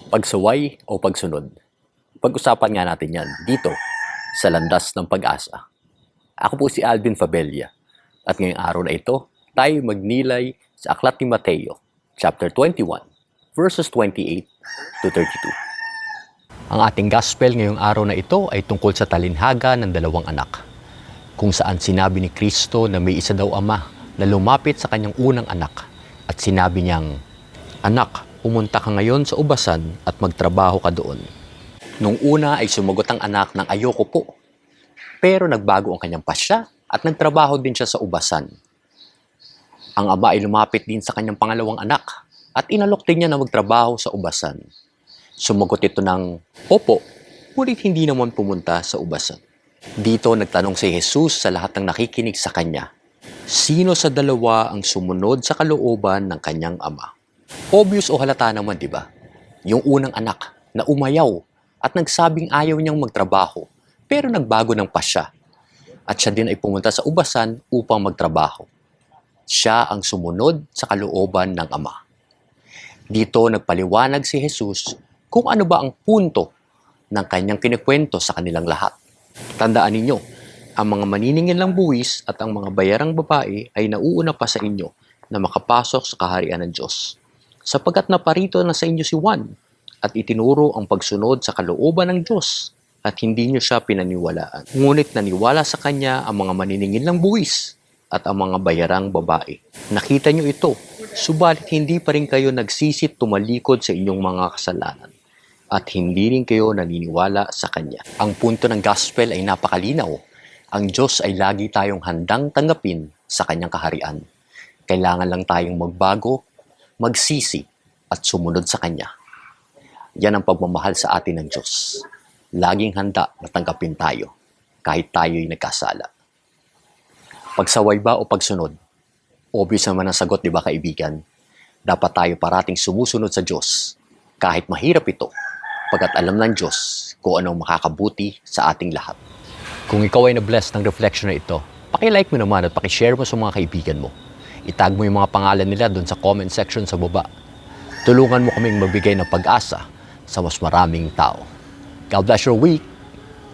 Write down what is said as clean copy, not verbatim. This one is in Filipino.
Pagsaway o pagsunod? Pag-usapan nga natin yan dito sa Landas ng Pag-asa. Ako po si Alvin Fabella at ngayong araw na ito, tayo magnilay sa Aklat ni Mateo, chapter 21, verses 28 to 32. Ang ating gospel ngayong araw na ito ay tungkol sa talinhaga ng dalawang anak, kung saan sinabi ni Kristo na may isa daw ama na lumapit sa kanyang unang anak at sinabi niyang, "Anak, pumunta ka ngayon sa ubasan at magtrabaho ka doon." Nung una ay sumagot ang anak ng ayoko po. Pero nagbago ang kanyang pasya at nagtrabaho din siya sa ubasan. Ang ama ay lumapit din sa kanyang pangalawang anak at inalok din niya na magtrabaho sa ubasan. Sumagot ito ng, "Opo, ngunit hindi naman pumunta sa ubasan." Dito nagtanong si Jesus sa lahat ng nakikinig sa kanya, sino sa dalawa ang sumunod sa kalooban ng kanyang ama? Obvious o halata naman, di ba? Yung unang anak na umayaw at nagsabing ayaw niyang magtrabaho pero nagbago ng pasya. At siya din ay pumunta sa ubasan upang magtrabaho. Siya ang sumunod sa kalooban ng ama. Dito nagpaliwanag si Jesus kung ano ba ang punto ng kanyang kinikwento sa kanilang lahat. Tandaan ninyo, ang mga maniningil ng buwis at ang mga bayarang babae ay nauuna pa sa inyo na makapasok sa kaharian ng Diyos. Sapagkat naparito na sa inyo si Juan at itinuro ang pagsunod sa kalooban ng Diyos at hindi niyo siya pinaniwalaan. Ngunit naniwala sa kanya ang mga maniningil ng buwis at ang mga bayarang babae. Nakita niyo ito, subalit hindi pa rin kayo nagsisit tumalikod sa inyong mga kasalanan at hindi rin kayo naniniwala sa kanya. Ang punto ng gospel ay napakalinaw. Ang Diyos ay lagi tayong handang tanggapin sa kanyang kaharian. Kailangan lang tayong magbago, magsisi at sumunod sa Kanya. Yan ang pagmamahal sa atin ng Diyos. Laging handa na tanggapin tayo kahit tayo'y nagkasala. Pagsaway ba o pagsunod? Obvious naman ang sagot, di ba kaibigan? Dapat tayo parating sumusunod sa Diyos kahit mahirap ito, pagkat alam ng Diyos kung anong makakabuti sa ating lahat. Kung ikaw ay na-bless ng reflection na ito, paki-like mo naman at paki-share mo sa mga kaibigan mo. Itag mo yung mga pangalan nila doon sa comment section sa baba. Tulungan mo kaming magbigay ng pag-asa sa mas maraming tao. God bless your week!